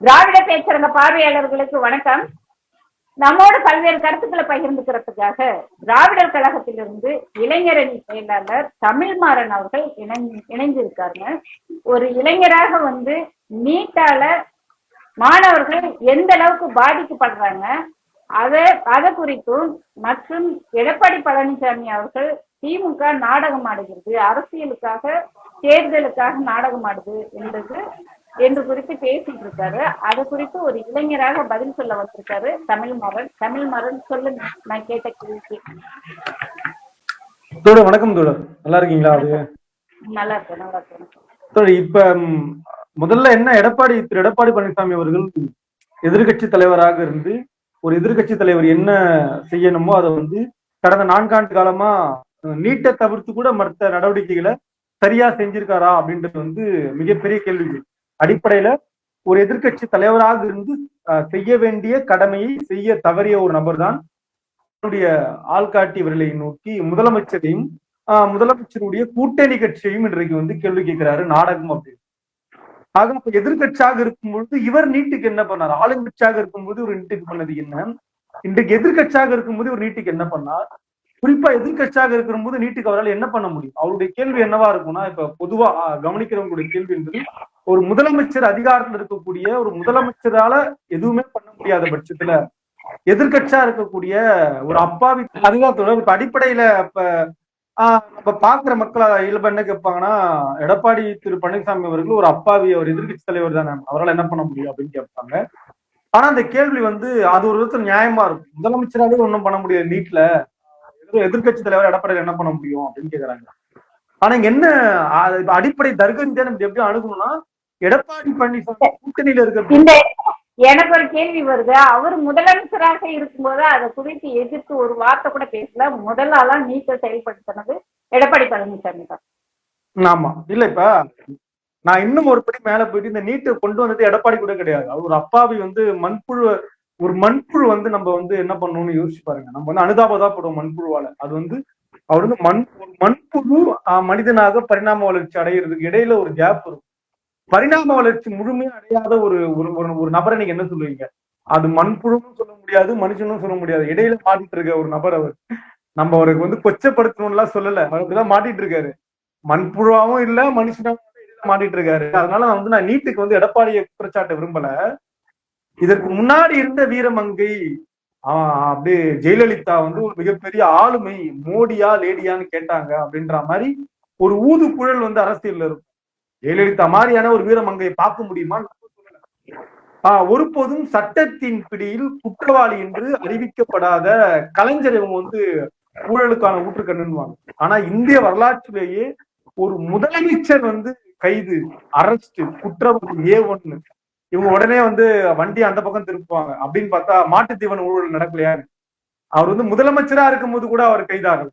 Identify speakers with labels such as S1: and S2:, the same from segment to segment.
S1: திராவிட பேச்சரங்க பார்வையாளர்களுக்கு வணக்கம். நம்மோடு பல்வேறு கருத்துக்களை பகிர்ந்துக்கிறதுக்காக திராவிடர் கழகத்திலிருந்து இளைஞரணி செயலாளர் தமிழ்மாறன் அவர்கள் இணைஞ்சிருக்காங்க. ஒரு இளைஞராக நீட்டால மாணவர்கள் எந்த அளவுக்கு பாதிக்கப்படுறாங்க அதை குறித்தும், மற்றும் எடப்பாடி பழனிசாமி அவர்கள் திமுக நாடகம் ஆடுகிறது, அரசியலுக்காக தேர்தலுக்காக நாடகம் ஆடுது என்று குறித்து பேசிட்டு இருக்காரு. அது குறித்து ஒரு இளைஞராக பதில் சொல்ல வந்திருக்காரு தமிழ்மாறன் சொல்லுங்க. நான் கேட்ட கேள்வி.
S2: வணக்கம் தோழர், நல்லா இருக்கீங்களா? அது
S1: நல்லா இருக்கேன்.
S2: இப்ப முதல்ல என்ன, திரு எடப்பாடி பழனிசாமி அவர்கள் எதிர்கட்சி தலைவராக இருந்து ஒரு எதிர்கட்சி தலைவர் என்ன செய்யணுமோ அதை கடந்த 4 ஆண்டு காலமா நீட்டை தவிர்த்து கூட மற்ற நடவடிக்கைகளை சரியா செஞ்சிருக்காரா அப்படின்றது மிகப்பெரிய கேள்வி. அடிப்படையில ஒரு எதிர்கட்சி தலைவராக இருந்து செய்ய வேண்டிய கடமையை செய்ய தவறிய ஒரு நபர் தான் தன்னுடைய ஆள்காட்டி விரலை நோக்கி முதலமைச்சரையும் முதலமைச்சருடைய கூட்டணி கட்சியையும் இன்றைக்கு கேள்வி கேட்கிறாரு, நாடகம் அப்படின்னு. ஆக இப்ப எதிர்கட்சியாக இருக்கும்பொழுது இவர் நீட்டுக்கு என்ன பண்ணார்? ஆளுங்கட்சியாக இருக்கும்போது ஒரு நீட்டுக்கு பண்ணது என்ன? இன்றைக்கு எதிர்கட்சியாக இருக்கும்போது ஒரு நீட்டுக்கு என்ன பண்ணார்? குறிப்பா எதிர்கட்சியாக இருக்கும்போது நீட்டுக்கு அவரால் என்ன பண்ண முடியும்? அவருடைய கேள்வி என்னவா இருக்கும்னா, இப்ப பொதுவா கவனிக்கிறவங்களுடைய கேள்வி என்பது, ஒரு முதலமைச்சர் அதிகாரத்தில் இருக்கக்கூடிய ஒரு முதலமைச்சரால எதுவுமே பண்ண முடியாத பட்சத்துல எதிர்கட்சியா இருக்கக்கூடிய ஒரு அப்பாவி அதிகாரத்தோட இப்ப அடிப்படையில நம்ம பாக்குற மக்கள் இயல்பா என்ன கேட்பாங்கன்னா, எடப்பாடி திரு பழனிசாமி அவர்கள் ஒரு அப்பாவி, அவர் எதிர்கட்சி தலைவர் தானே, அவரால் என்ன பண்ண முடியும் அப்படின்னு கேட்பாங்க. ஆனா அந்த கேள்வி அது ஒரு விதத்துல நியாயமா இருக்கும். முதலமைச்சராலே ஒன்றும் பண்ண முடியாது, நீட்ல எதிர்கட்சி தலைவர் எடப்பாடியில் என்ன பண்ண முடியும் அப்படின்னு கேக்குறாங்க. ஆனா இங்க என்ன அடிப்படை தர்க்கத்தை நம்ம எப்படி அணுகணும்னா, எடப்பாடி பழனிசாமி கூட்டணியில இருக்க
S1: எனக்கு ஒரு கேள்வி வருது. அவர் முதலமைச்சராக இருக்கும்போது அதை குறித்து எதிர்த்து ஒரு வார்த்தை கூட பேசல. முதல் ஆளா நீட்டை செயல்படுத்தினது எடப்பாடி பழனிசாமி தான்.
S2: ஆமா, இல்ல இப்ப நான் இன்னும் ஒரு படி மேல போயிட்டு, இந்த நீட்டை கொண்டு வந்தது எடப்பாடி கூட கிடையாது. அவர் ஒரு அப்பாவி மண்புழு, ஒரு மண்புழு நம்ம என்ன பண்ணணும்னு யோசிச்சு பாருங்க. நம்ம அனுதாபதாப்படுவோம் மண்புழுவால. அது அவர் மண்புழு மனிதனாக பரிணாம வளர்ச்சி அடைகிறதுக்கு இடையில ஒரு கேப் இருக்கும். பரிணாம வளர்ச்சி முழுமையா அடையாத ஒரு நபரை நீங்க என்ன சொல்லுவீங்க? அது மண்புழுன்னு சொல்ல முடியாது, மனுஷனும் சொல்ல முடியாது, இடையில மாட்டிட்டு இருக்க ஒரு நபர் அவர். நம்ம அவருக்கு கொச்சப்படுத்தணும்னு எல்லாம் சொல்லல, அவருக்குதான் மாட்டிட்டு இருக்காரு. மண்புழுவாவும் இல்ல, மனுஷனாவும் இடையில மாட்டிட்டு இருக்காரு. அதனால நான் நீட்டுக்கு எடப்பாடியை குற்றச்சாட்ட விரும்பல. இதற்கு முன்னாடி இருந்த வீரமங்கை அப்படியே ஜெயலலிதா ஒரு மிகப்பெரிய ஆளுமை, மோடியா லேடியான்னு கேட்டாங்க அப்படின்ற மாதிரி ஒரு ஊது குழல் அரசியல்ல இருக்கும். ஜெயலலிதா மாதிரியான ஒரு வீரமங்கையை பார்க்க முடியுமா? ஒருபோதும் சட்டத்தின் பிடியில் குற்றவாளி என்று அறிவிக்கப்படாத கலைஞர் இவங்க ஊழலுக்கான ஊற்றுக்கண்ணுவாங்க. ஆனா இந்திய வரலாற்றிலேயே ஒரு முதலமைச்சர் கைது, அரெஸ்ட், குற்றவாளி A1, இவங்க உடனே வண்டி அந்த பக்கம் திருப்புவாங்க அப்படின்னு பார்த்தா மாட்டு தீவன ஊழல் நடக்கலையாரு. அவர் முதலமைச்சரா இருக்கும்போது கூட அவர் கைதாகல.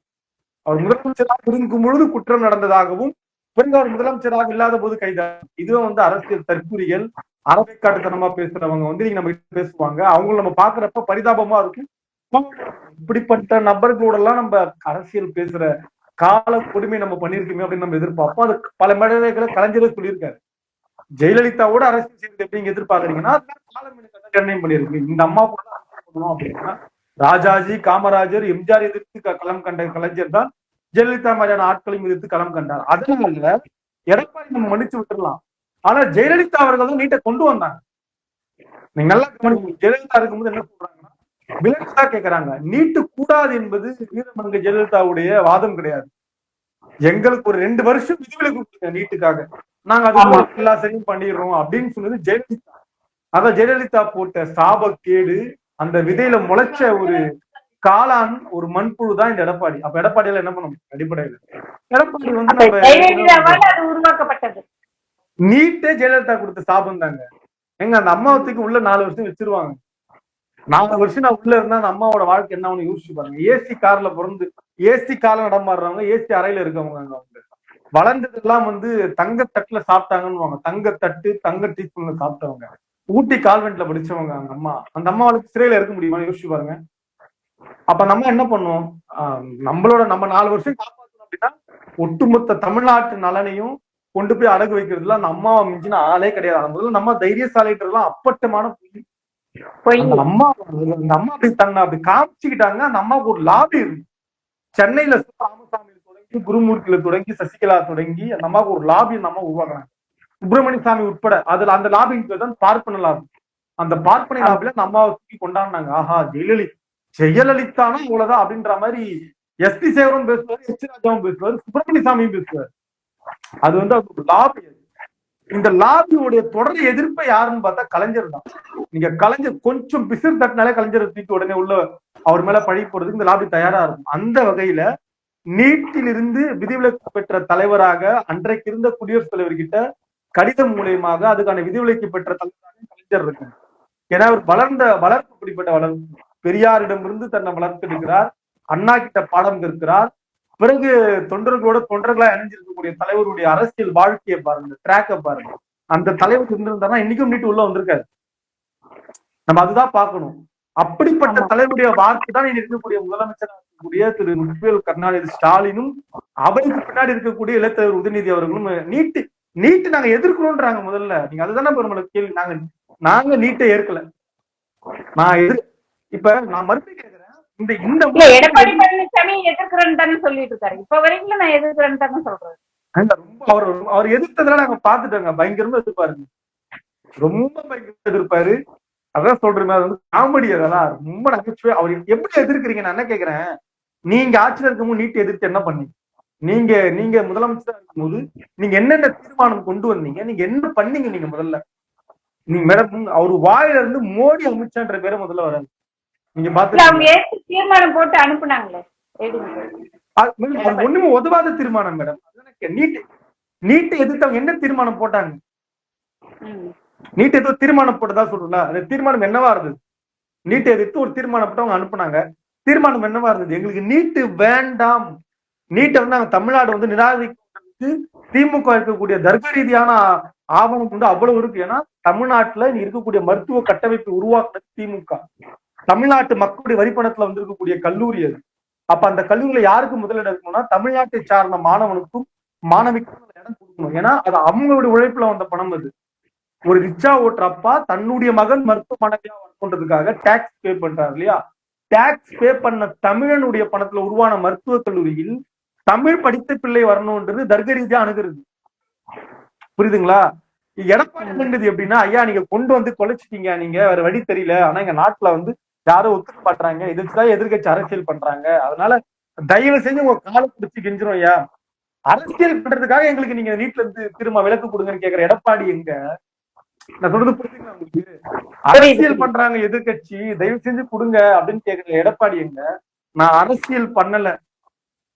S2: அவர் முதலமைச்சராக இருக்கும் பொழுது குற்றம் நடந்ததாகவும், பிறகு அவர் முதலமைச்சராக இல்லாத போது கைதாகும். இதுவும் அரசியல் தற்கூறிகள், அறவைக்காட்டுத்தனமா பேசுறவங்க நீங்க நம்ம பேசுவாங்க. அவங்களும் நம்ம பாக்குறப்ப பரிதாபமா இருக்கும். இப்படிப்பட்ட நபர்களோட எல்லாம் நம்ம அரசியல் பேசுற கால கொடுமை நம்ம பண்ணிருக்கோமே அப்படின்னு நம்ம எதிர்பார்ப்போம். அது பல மேடைகளை கலைஞரே சொல்லியிருக்காரு. ஜெயலலிதாவோட அரசியல் செய்வது எப்படிங்க எதிர்பார்க்கறீங்கன்னா, நிர்ணயம் பண்ணிருக்கு. இந்த அம்மா கூட அப்படின்னா ராஜாஜி, காமராஜர், எம்ஜிஆர் எதிர்த்து களம் கண்ட கலைஞர் தான் ஜெயலலிதா மாதிரியான ஆட்களையும் எதிர்த்து களம் கண்டார். அதனால எடப்பாடி நம்ம மன்னிச்சு விட்டுறலாம். ஆனா ஜெயலலிதா அவர்கள் தான் நீட்டை கொண்டு வந்தாங்க. நீங்க நல்லா கவனிக்கணும். ஜெயலலிதா இருக்கும்போது என்ன சொல்றாங்கன்னா, விலங்குதா கேட்கறாங்க. நீட்டு கூடாது என்பது வீரமங்கை ஜெயலலிதாவுடைய வாதம் கிடையாது. எங்களுக்கு ஒரு 2 வருஷம் விதிவிலக்கு கொடுத்துருங்க நீட்டுக்காக, நாங்க அது எல்லா சரியும் பண்ணிடுறோம் அப்படின்னு சொன்னது ஜெயலலிதா. அதான் ஜெயலலிதா போட்ட சாபக்கேடு, அந்த விதையில முளைச்ச ஒரு காளான், ஒரு மண்புழு தான் இந்த எடப்பாடி. அப்ப எடப்பாடியில என்ன பண்ணணும்? அடிப்படையில எடப்பாடி
S1: உருவாக்கப்பட்டது
S2: நீட்டே ஜெயலலிதா கொடுத்த சாபம் தாங்க. எங்க அந்த அம்மாவத்துக்கு உள்ள 4 வருஷம் வச்சிருவாங்க. 4 வருஷம் நான் உள்ள இருந்தா அந்த அம்மாவோட வாழ்க்கை என்ன யோசிச்சு பாருங்க. ஏசி கார்ல பிறந்து ஏசி கார்ல நடமாடுறவங்க, ஏசி அறையில இருக்கவங்க, அவங்க வளர்ந்ததெல்லாம் தங்கத்தட்டுல சாப்பிட்டாங்கன்னு, தங்கத்தட்டு, தங்க டீஸ்பூன்ல சாப்பிட்டவங்க, ஊட்டி கால்வென்ட்ல படிச்சவங்க. அந்த அம்மாவுக்கு சிறையில இருக்க முடியுமா? யோசிச்சு பாருங்க. அப்ப நம்ம என்ன பண்ணுவோம்? நம்ம 4 வருஷம் காப்பாற்றணும் அப்படின்னா ஒட்டுமொத்த தமிழ்நாட்டு நலனையும் கொண்டு போய் அடகு வைக்கிறதுல அந்த அம்மாவை மிஞ்சின ஆளே கிடையாது. முதல்ல நம்ம தைரியசாலின்றதுலாம் அப்பட்டமான
S1: பொய்.
S2: அந்த அம்மா அப்படி தன்னை அப்படி காமிச்சுக்கிட்டாங்க. அந்த அம்மாவுக்கு ஒரு லாபி இருக்கு. சென்னையில ராமசாமியில தொடங்கி, குருமூர்த்தியில தொடங்கி, சசிகலா தொடங்கி அந்த அம்மாவுக்கு ஒரு லாபி அந்த அம்மா உருவாக்குறாங்க. சுப்பிரமணிய சாமி உட்பட. அதுல அந்த லாபின் பேர் தான் பார்ப்பன லாபி. அந்த பார்ப்பனை லாபில அந்த அம்மாவை தூக்கி கொண்டாடினாங்க. ஆஹா, ஜெயலலிதானா இவ்வளவுதான் அப்படின்ற மாதிரி எஸ் டி சேகரும் பேசுவாரு, எச் ராஜாவும் பேசுவாரு, சுப்பிரமணிய சாமியும் பேசுவாரு. அது வந்து அது லாபி. இந்த லாபியுடைய தொடர் எதிர்ப்பை யாருன்னு பார்த்தா கலைஞர் தான். நீங்க கலைஞர் கொஞ்சம் பிசிறு தட்டினாலே கலைஞரை தூக்கி உடனே உள்ள அவர் மேல பழி போறதுக்கு இந்த லாபி தயாரா இருக்கும். அந்த வகையில நீட்டிலிருந்து விதிவிலக்கு பெற்ற தலைவராக அன்றைக்கு இருந்த குடியரசுத் தலைவர் கிட்ட கடிதம் மூலியமாக அதுக்கான விதிவிலக்கு பெற்ற தலைவராக கலைஞர் இருக்கு. ஏன்னா அவர் வளர்ப்பு அப்படிப்பட்ட வளர்ப்பு. பெரியாரிடமிருந்து தன்னை வளர்த்தெடுக்கிறார், அண்ணா கிட்ட பாடம் கற்கிறார். பிறகு தொண்டர்களா இணைஞ்சிருக்கக்கூடிய தலைவருடைய அரசியல் வாழ்க்கையை பாருங்க, ட்ராக்கை பாருங்க. அந்த தலைவர் இருந்திருந்தாருன்னா இன்னைக்கும் நீட்டு உள்ள வந்திருக்காரு. நம்ம அதுதான் பார்க்கணும். அப்படிப்பட்ட தலைவருடைய வார்த்தை தான் இருக்கக்கூடிய முதலமைச்சராக இருக்கக்கூடிய திரு முத்துவேல் கருணாநிதி ஸ்டாலினும் அவருக்கு பின்னாடி இருக்கக்கூடிய இளைத்தலைவர் உதயநிதி அவர்களும் நீட்டு நாங்க எதிர்க்கணும்ன்றாங்க. முதல்ல நீங்க அதுதானே நம்மளுக்கு கேள்வி. நாங்க நீட்டை ஏற்கல. இப்ப நான் மறுபடியும் கேட்கிறேன், இந்த
S1: எடப்பாடி பழனிசாமி எதிர்க்கிறேன்னு தானே சொல்லிட்டு இருக்காரு. இப்ப வரைக்கும் நான் எதிர்க்கிறேன்னு தானே சொல்றேன்.
S2: ரொம்ப அவர் எதிர்த்ததெல்லாம் நாங்க பாத்துட்டோங்க. பயங்கரமா எதிர்ப்பாருங்க, ரொம்ப பயங்கரமா எதிர்ப்பாரு. அதான் சொல்றேன், அது வந்து காமெடி. அதெல்லாம் ரொம்ப நகைச்சுவை. அவர் எப்படி எதிர்க்கிறீங்க? நான் என்ன கேக்குறேன், நீங்க ஆட்சியில் இருக்கும்போது நீட்டு எதிர்த்து என்ன பண்ணீங்க? நீங்க முதலமைச்சரா இருக்கும்போது நீங்க என்னென்ன தீர்மானம் கொண்டு வந்தீங்க? நீங்க என்ன பண்ணீங்க? நீங்க முதல்ல நீங்க மேடம் அவரு வாயில இருந்து மோடி அமித்ஷான்ற பேரை முதல்ல வராது. நீங்க பாத்து
S1: தீர்மானம் போட்டு அனுப்புனாங்களே,
S2: ஒண்ணுமே உதவாத தீர்மானம் மேடம். நீட்டை எதிர்த்தவங்க என்ன தீர்மானம் போட்டாங்க? நீட் ஏதோ தீர்மானம் போட்டதா சொல்றா. அந்த தீர்மானம் என்னவா இருந்தது? நீட்டை எதிர்த்து ஒரு தீர்மானம் போட்டு அவங்க அனுப்புனாங்க. தீர்மானம் என்னவா இருந்தது? எங்களுக்கு நீட்டு வேண்டாம், நீட்டை வந்து நாங்க தமிழ்நாடு வந்து நிராகரிக்கிறதுக்கு திமுக இருக்கக்கூடிய தர்க்க ரீதியான ஆவணம் வந்து அவ்வளவு இருக்கு. ஏன்னா தமிழ்நாட்டுல இருக்கக்கூடிய மருத்துவ கட்டமைப்பு உருவாக்குறது திமுக. தமிழ்நாட்டு மக்களுடைய வரிப்பணத்துல வந்து இருக்கக்கூடிய கல்லூரி அது. அப்ப அந்த கல்லூரியில யாருக்கு முதலிடம் இருக்கணும்னா தமிழ்நாட்டை சார்ந்த மாணவனுக்கும் மாணவிக்கும் இடம் கொடுக்கணும். ஏன்னா அது அவங்களுடைய உழைப்புல வந்த பணம். அது ஒரு ரிக்ஷா ஓட்டுற அப்பா தன்னுடைய மகன் மருத்துவமனையா வரணுன்றதுக்காக டாக்ஸ் பே பண்றாரு இல்லையா? டாக்ஸ் பே பண்ண தமிழனுடைய பணத்துல உருவான மருத்துவக் கல்லூரியில் தமிழ் படித்த பிள்ளை வரணும்ன்றது தர்க்க ரீதியா அணுகிறது. புரியுதுங்களா? எடப்பாடி இருந்தது எப்படின்னா, ஐயா நீங்க கொண்டு வந்து தொலைச்சிட்டீங்க, நீங்க வேற வழி தெரியல, ஆனா எங்க நாட்டுல வந்து யாரும் ஒத்துக்க மாட்டாங்க, இதுக்குதான் எதிர்கட்சி அரசியல் பண்றாங்க, அதனால தயவு செஞ்சு உங்க காலை பிடிச்சி கெஞ்சிரும் ஐயா, அரசியல் பண்றதுக்காக எங்களுக்கு நீங்க நீட்ல இருந்து திரும்ப விலக்கு கொடுங்கன்னு கேக்குற எடப்பாடி எங்க? நான் சொல்றது புரியுதுங்களா உங்களுக்கு? அரசியல் பண்றாங்க எதிர்கட்சி, தயவு செஞ்சு கொடுங்க அப்படின்னு கேக்குற எடப்பாடி எங்க? நான் அரசியல் பண்ணல,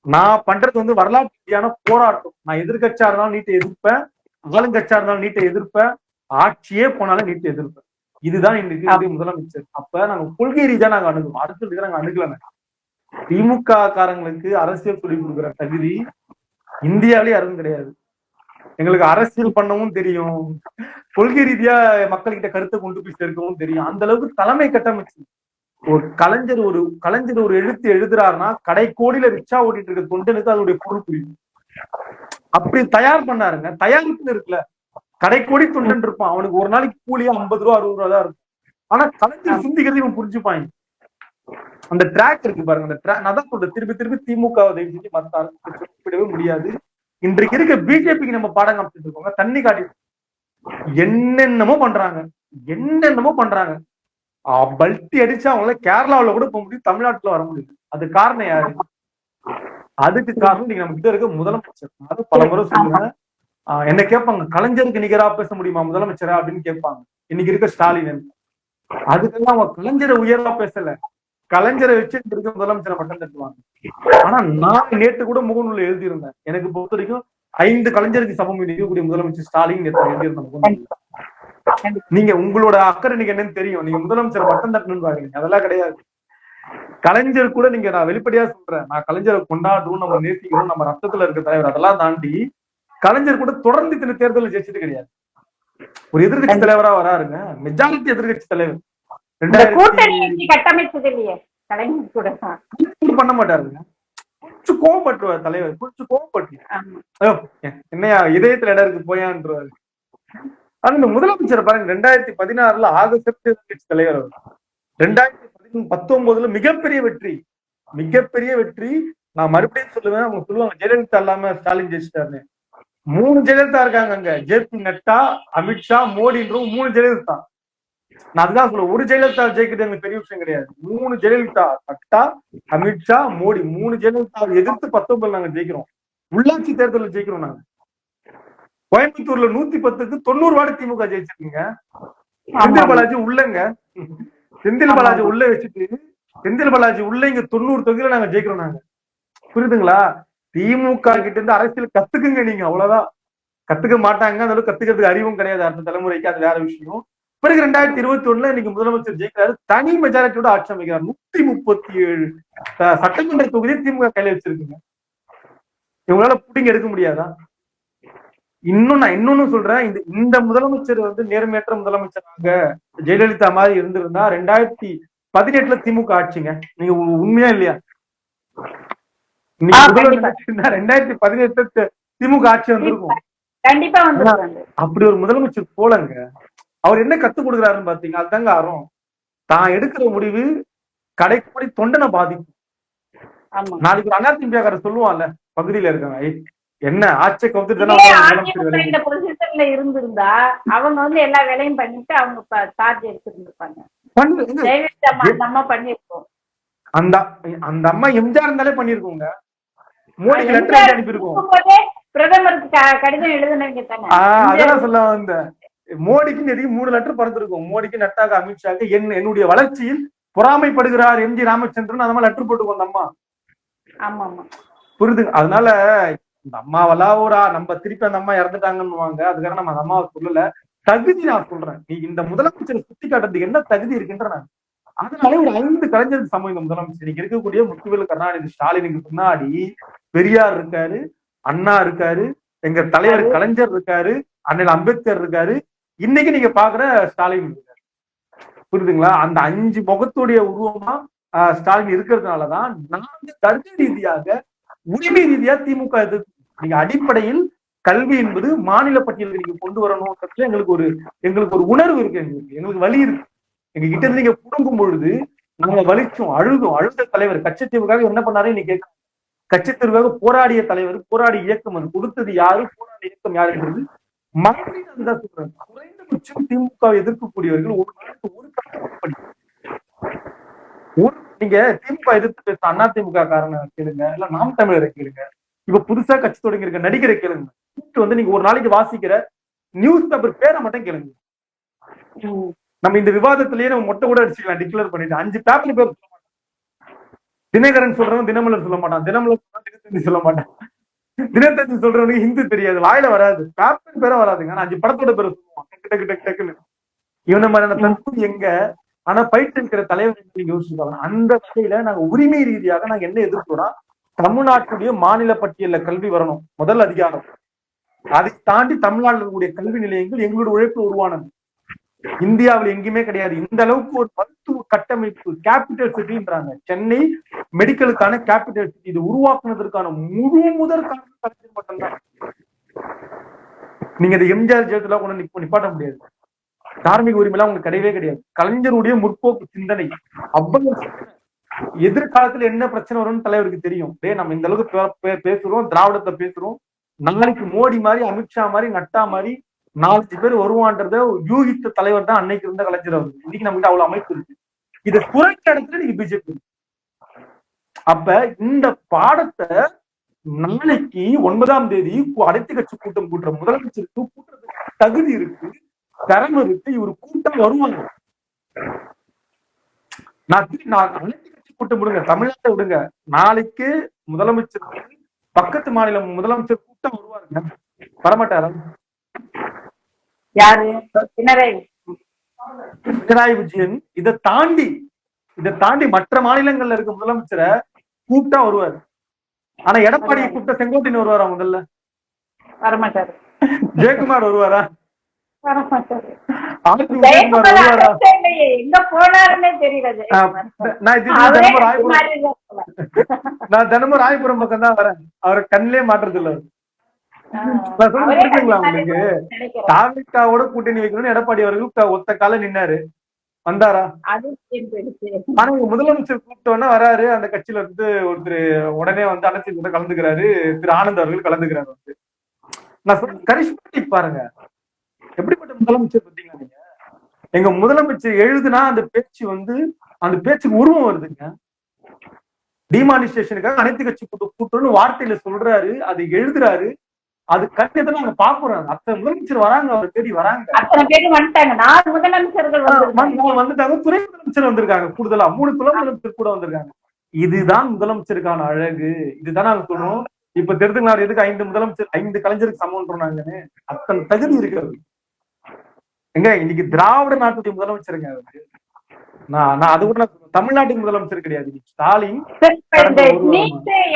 S2: நான் பண்றது வந்து வரலாற்று ரீதியான போராட்டம். நான் எதிர்கட்சியா இருந்தாலும் நீட்டை எதிர்ப்பேன், ஆளுங்கட்சியா இருந்தாலும் நீட்டை எதிர்ப்பேன், ஆட்சியே போனாலும் நீட்டை எதிர்ப்பேன். இதுதான் இன்னைக்கு முதலமைச்சர். அப்ப நாங்க கொள்கை ரீதியா நாங்க அணுகுவோம், அரசியல் ரீதியா நாங்க அணுகல. திமுக காரங்களுக்கு அரசியல் சொல்லி கொடுக்குற தகுதி இந்தியாவிலேயே யாரும் கிடையாது. எங்களுக்கு அரசியல் பண்ணவும் தெரியும், கொள்கை ரீதியா மக்கள்கிட்ட கருத்தை கொண்டு போய் சேர்க்கவும் தெரியும். அந்த அளவுக்கு தலைமை கட்டமைச்சு ஒரு கலைஞர் ஒரு எழுத்து எழுதுறாருன்னா கடைக்கோடியில ரிக்ஷா ஓட்டிட்டு இருக்க தொண்டனுக்கு அதனுடைய பொருள் புரியும். அப்படி தயார் பண்ணாருங்க. தயாரிப்புன்னு இருக்குல்ல, கடைக்கோடி தொண்டன் இருப்பான், அவனுக்கு ஒரு நாளைக்கு கூலியா 50 ரூபா 60 ரூபா தான் இருக்கும். ஆனா கலைஞர் சிந்திக்கிறது இவன் புரிஞ்சுப்பாங்க. அந்த ட்ராக் இருக்கு பாருங்க, அந்த ட்ராக் நான் தான் சொல்றேன், திருப்பி திருப்பி திமுக மத்த அரசு முடியாது. இன்றைக்கு இருக்க பிஜேபிக்கு நம்ம பாடம் காமிச்சிட்டு இருக்கோங்க, தண்ணி காட்டி என்னென்னமோ பண்றாங்க. பல்ட்டி அடிச்சு அவங்களால கேரளாவில கூட போக முடியும், தமிழ்நாட்டுல வர முடியுது. அது காரணம் யாரு? அதுக்கு காரணம் நீங்க நம்ம கிட்ட இருக்க முதலமைச்சர். அது பல முறை சொல்லுவேன், என்ன கேட்பாங்க, கலைஞருக்கு நிகரா பேச முடியுமா முதலமைச்சரா அப்படின்னு கேட்பாங்க இன்னைக்கு இருக்க ஸ்டாலின். அதுக்கெல்லாம் அவங்க கலைஞரை உயர்வா பேசல, கலைஞரை வச்சுட்டு இருக்க முதலமைச்சரை மட்டும் தட்டுவாங்க. ஆனா நான் நேற்று கூட முகநூல்ல எழுதியிருந்தேன், எனக்கு பொறுத்த வரைக்கும் 5 கலைஞருக்கு சமம் இருக்கக்கூடிய முதலமைச்சர் ஸ்டாலின் எழுதியிருந்தேன். நீங்க உங்களோட அக்கறை நீங்க என்னன்னு தெரியும், நீங்க முதலமைச்சரை மட்டும் தட்டணும்னு பாருங்க, அதெல்லாம் கிடையாது. கலைஞர் கூட நீங்க, நான் வெளிப்படையா சொல்றேன், நான் கலைஞரை கொண்டாடுறோம், நம்ம நேசிக்கிறோம், நம்ம ரத்தத்துல இருக்க தலைவர், அதெல்லாம் தாண்டி கலைஞர் கூட தொடர்ந்து இத்தனை தேர்தலில் ஜெயிச்சது கிடையாது. ஒரு எதிர்கட்சி தலைவரா வராருங்க, மெஜாரிட்டி எதிர்கட்சி தலைவர்.
S1: கட்டமைச்சது இல்லையே கலைஞர் கூட
S2: பண்ண மாட்டாருங்க. கொஞ்சம் கோவப்பட்டுருவார் தலைவர், கொஞ்சம் கோவப்பட்டு
S1: ஆமா.
S2: என்னையா இதயத்துல இடம் இருக்கு போயான்றாரு. ஆனா இந்த முதலமைச்சர் பாருங்க, 2016 ஆகஸ்ட் கட்சி தலைவர் அவர். 2019 மிகப்பெரிய வெற்றி, மிகப்பெரிய வெற்றி. நான் மறுபடியும் சொல்லுவேன், அவங்க சொல்லுவாங்க ஜெயலலிதா இல்லாம ஸ்டாலின் ஜெயிச்சிட்டாருன்னு. 3 ஜெயலலிதா இருக்காங்க அங்க. ஜே.பி. நட்டா, அமித்ஷா, மோடின்றும் 3 ஜெயலலிதா. நான் அதுதான் சொல்லுவேன், ஒரு ஜெயலலிதா ஜெயிக்கிறது எனக்கு பெரிய விஷயம் கிடையாது. 3 ஜெயலலிதா, நட்டா, அமித்ஷா, மோடி, 3 ஜெயலலிதா எதிர்த்து 19 நாங்க ஜெயிக்கிறோம். உள்ளாட்சி தேர்தலில் ஜெயிக்கிறோம் நாங்க. கோயம்புத்தூர்ல 110க்கு 90 வார்டு திமுக ஜெயிச்சிருக்கீங்க. செந்தில் பாலாஜி உள்ளங்க, செந்தில் பாலாஜி உள்ள வச்சுட்டு, செந்தில் பாலாஜி உள்ள இங்க 90 தொகுதியில நாங்க ஜெயிக்கிறோம் நாங்க. புரியுதுங்களா? திமுக கிட்ட இருந்து அரசியல் கத்துக்குங்க நீங்க, அவ்வளவுதான். கத்துக்க மாட்டாங்க, அந்த அளவுக்கு கத்துக்கிறதுக்கு அறிவும் கிடையாது அடுத்த தலைமுறைக்கு, அது வேற விஷயம். பிறகு 2021 இன்னைக்கு முதலமைச்சர் ஜெயிக்கிறாரு, தனி மெஜாரிட்டியோட ஆட்சி அமைக்கிறார். 137 சட்டமன்ற தொகுதியை திமுக கையில வச்சிருக்குங்க. இவங்களால புடிங்க எடுக்க முடியாதா? நான் இன்னொன்னு சொல்றேன், இந்த முதலமைச்சர் நேர்மையற்ற முதலமைச்சராக ஜெயலலிதா மாதிரி இருந்திருந்தா 2018 திமுக ஆட்சிங்க. நீங்க உண்மையா இல்லையா? நீங்க 2018 திமுக ஆட்சி வந்திருக்கும்.
S1: கண்டிப்பா வந்து
S2: அப்படி ஒரு முதலமைச்சர் போலங்க. அவர் என்ன கத்துக் கொடுக்குறாருன்னு பாத்தீங்க, அதுதாங்க ஆரம். தான் எடுக்கிற முடிவு கடைக்குடி தொண்டனை பாதிக்கும். நாளைக்கு ஒரு அதிமுககாரர் சொல்லுவான்ல பகுதியில இருக்காங்க, என்ன ஆட்சியை
S1: இந்த பொசிஷன்ல இருந்திருந்தா அவங்க எல்லா வேலையும் பண்ணிட்டு அவங்க சார்ஜ் எடுத்துருந்துருப்பாங்க. பண்ணிருக்கோம்.
S2: அந்த அம்மா எம்ஜிஆர் இருந்தாலே பண்ணிருக்கோங்க. மோடிக்கு லெட்டர் அனுப்பியிருக்கோம்.
S1: பிரதமருக்கு கடிதம் எழுதுனீங்க தானே.
S2: அதெல்லாம் சொல்ல வந்த மோடிக்கு எதையும் 3 லெட்டர் பறந்துருக்கும். மோடிக்கு, நட்டாக, அமித்ஷாக்கு என்னுடைய வளர்ச்சியில் பொறாமைப்படுகிறார் எம்.ஜி. ராமச்சந்திரன், அந்த மாதிரி லெட்டர் போட்டுக்கோ அந்த அம்மா. புரியுது? அதனால இந்த அம்மாவெல்லாம் நம்ம திருப்பி அந்த அம்மா இறந்துட்டாங்கன்னு அதுக்காக நம்ம அந்த அம்மாவை சொல்லல. தகுதி நான் சொல்றேன், நீ இந்த முதலமைச்சரை சுத்தி காட்டுறதுக்கு என்ன தகுதி இருக்குன்ற நான். அதனால ஒரு 5 கலைஞர் சமூகம் இந்த முதலமைச்சர். இன்னைக்கு இருக்கக்கூடிய முத்துவேலு கருணாநிதி ஸ்டாலினுக்கு பின்னாடி பெரியார் இருக்காரு, அண்ணா இருக்காரு, எங்க தலைவர் கலைஞர் இருக்காரு, அண்ணல் அம்பேத்கர் இருக்காரு, இன்னைக்கு நீங்க பாக்குற ஸ்டாலின் இருக்காரு. புரியுதுங்களா? அந்த 5 முகத்துடைய உருவமா ஸ்டாலின் இருக்கிறதுனாலதான் நான் கருத்து ரீதியாக, உரிமை ரீதியா திமுக எதிர்த்து. நீங்க அடிப்படையில் கல்வி என்பது மாநில பட்டியலுக்கு நீங்க கொண்டு வரணும்ன்றதுல எங்களுக்கு ஒரு உணர்வு இருக்கு, எங்களுக்கு வலி இருக்கு. எங்க கிட்ட இருந்து நீங்க புடுங்கும் பொழுது நாங்க வலிச்சோம், அழுத தலைவர் கச்சத்தீவுக்காக என்ன பண்ணாரு இன்னைக்கு கேட்க. கச்சத்தீவுக்காக போராடிய தலைவர், போராடிய இயக்கம், அது கொடுத்தது யாரு, போராடிய இயக்கம் யாருன்றது மறுபடியும் அதுதான் சொல்றாங்க. குறைந்தபட்சம் திமுக எதிர்க்கக்கூடியவர்கள் ஒரு நாளுக்கு ஒரு நீங்க திமுக எதிர்த்து பேச அண்ணா திமுக காரனை கேளுங்க, இல்ல நாம் தமிழரை கேளுங்க, இப்ப புதுசா கட்சி தொடங்கி இருக்க நடிகரை கேளுங்க. நீங்க ஒரு நாளைக்கு வாசிக்கிற நியூஸ் பேப்பர் பேரை மட்டும் கேளுங்க. நம்ம இந்த விவாதத்திலேயே நம்ம மொட்டை கூட அடிச்சுக்கலாம், டிக்ளேர் பண்ணிட்டு 5 பேப்பர் பேர் சொல்ல மாட்டான். தினகரன் சொல்றவன் தினமலர் சொல்ல மாட்டான், தினமலர் தினத்தந்தி சொல்ல மாட்டான், தினத்தந்தி சொல்றவனுக்கு ஹிந்து தெரியாது, வாயில வராது, பேப்பர் பேர வராதுங்க. 5 படத்தோட பேரை சொல்லுவான் டக்கு டக்கு டக்குன்னு. இவன மாதிரியான தற்போது எங்க. ஆனா பயிற்சி இருக்கிற தலைவர் நீங்க யோசிச்சுக்காங்க. அந்த வகையில நாங்க உரிமை ரீதியாக நாங்க என்ன எதிர்க்கிறோம்னா, தமிழ்நாட்டுடைய மாநில பட்டியல்ல கல்வி வரணும், முதல் அதிகாரம். அதை தாண்டி தமிழ்நாட்டில் இருக்கக்கூடிய கல்வி நிலையங்கள் எங்களுடைய உழைப்பு உருவானது, இந்தியாவில் எங்கேயுமே கிடையாது. இந்த அளவுக்கு ஒரு மருத்துவ கட்டமைப்பு, கேபிட்டல் சிட்டின்றாங்க. சென்னை மெடிக்கலுக்கான கேபிட்டல் சிட்டி, இது உருவாக்குனதற்கான முதற் காரணம் கலைஞர் மட்டும்தான். நீங்க இந்த எம்ஜிஆர் ஜெயலலிதா கொண்டு நிப்பாட்ட முடியாது. தார்மீக உரிமை எல்லாம் உங்களுக்கு கிடையவே கிடையாது. கலைஞருடைய முற்போக்கு சிந்தனை அவ்வளவு. எதிர்காலத்துல என்ன பிரச்சனை வரும்னு தலைவருக்கு தெரியும். நம்ம இந்த அளவுக்கு பேசுறோம், திராவிடத்தை பேசுறோம், நாளைக்கு மோடி மாதிரி, அமித்ஷா மாதிரி, நட்டா மாதிரி 4 பேர் வருவான்றத யூகித்த தலைவர் தான் அன்னைக்கு இருந்த கலைஞர் அவர். இன்னைக்கு நம்ம கிட்ட அவ்வளவு அமைப்பு இருக்கு. இதை குறைக்க இடத்துல நீங்க பிஜேபி. அப்ப இந்த பாடத்தை நாளைக்கு 9ஆம் தேதி அனைத்து கட்சி கூட்டம் கூட்டுற முதலமைச்சருக்கு கூட்டுறதுக்கு தகுதி இருக்கு, திறமை இருக்கு, இவர் கூட்டம் வருவாங்க. நான் அனைத்து கட்சி கூட்டம் விடுங்க, தமிழ்நாட்டை விடுங்க, நாளைக்கு முதலமைச்சர் பக்கத்து மாநிலம் முதலமைச்சர் கூட்டம் வருவாருங்க, வரமாட்டாரா?
S1: யாரு?
S2: பினராயி விஜயன். இதை தாண்டி மற்ற மாநிலங்கள்ல இருக்க முதலமைச்சரை கூப்பிட்டா வருவாரு. ஆனா எடப்பாடியை கூப்பிட்ட செங்கோட்டையன் வருவாரா? முதல்ல
S1: வரமாட்டாரு.
S2: ஜெயக்குமார் வருவாரா?
S1: வர மாட்டாரு.
S2: ஆர்பி உதயகுமார்
S1: ஜெயக்குமார்
S2: வருவாரா?
S1: அட்ரஸே இல்லையே, எங்க போனாருன்னே தெரியல ஜெயக்குமார்.
S2: நான் இது
S1: அவரே
S2: தினமும் ராயபுரம்
S1: மாறிடுவார் போல.
S2: நான் தினமும் ராயபுரம் பக்கம் தான் வரேன். அவரை கண்ணிலே மாற்றுறது இல்ல. நான் சொல்றது
S1: அவரே
S2: புரியுதுங்களா உங்களுக்கு?
S1: நினைக்கிறேன்.
S2: தாவேக்காவோட கூட்டணி வைக்கணும்னு எடப்பாடி அவர்கள் ஒத்த கால நின்னாரு. வந்தாரா?
S1: அது போயிடுச்சு.
S2: ஆனா இங்க முதலமைச்சர் கூப்பிட்டோன்னா வராரு. அந்த கட்சியில இருந்து ஒருத்தர் உடனே வந்து அரசியல் கூட கலந்துக்கிறாரு. திரு ஆனந்த் அவர்கள் கலந்துக்கிறாரு. வந்து நான் சொல்ற கரிஷ்மேட்டிக் பாருங்க, எப்படிப்பட்ட முதலமைச்சர் பார்த்தீங்கன்னா நீங்க. எங்க முதலமைச்சர் எழுதுனா அந்த பேச்சு வந்து அந்த பேச்சுக்கு உருவம் வருதுங்க. டிமானிஸ்ட்ரேஷனுக்காக அனைத்து கட்சி கூட்டம்னு வார்த்தையில சொல்றாரு, அது எழுதுறாரு, அது கண்டிப்பா நாங்க பாக்குறோம். அத்தனை முதலமைச்சர் வராங்க, அவர் தேடி வராங்க.
S1: அத்தனை பேர் வந்துட்டாங்க. 4 முதலமைச்சர்கள்
S2: வந்துட்டாங்க, துணை முதலமைச்சர் வந்திருக்காங்க, கூடுதலா 3 துணை முதலமைச்சர் கூட வந்திருக்காங்க. இதுதான் முதலமைச்சருக்கான அழகு. இதுதான் நாங்க சொல்றோம். இப்ப தெரிஞ்சுக்கலாம் எதுக்கு 5 முதலமைச்சர் 5 கலைஞருக்கு சமம் சொன்னாங்கன்னு. அத்தனை தகுதி இருக்கு. எங்க இன்னைக்கு திராவிட நாட்டுடைய முதலமைச்சருங்க அவருக்கு. நான் அது கூட தமிழ்நாட்டுக்கு முதலமைச்சர் கிடையாது. ஸ்டாலின்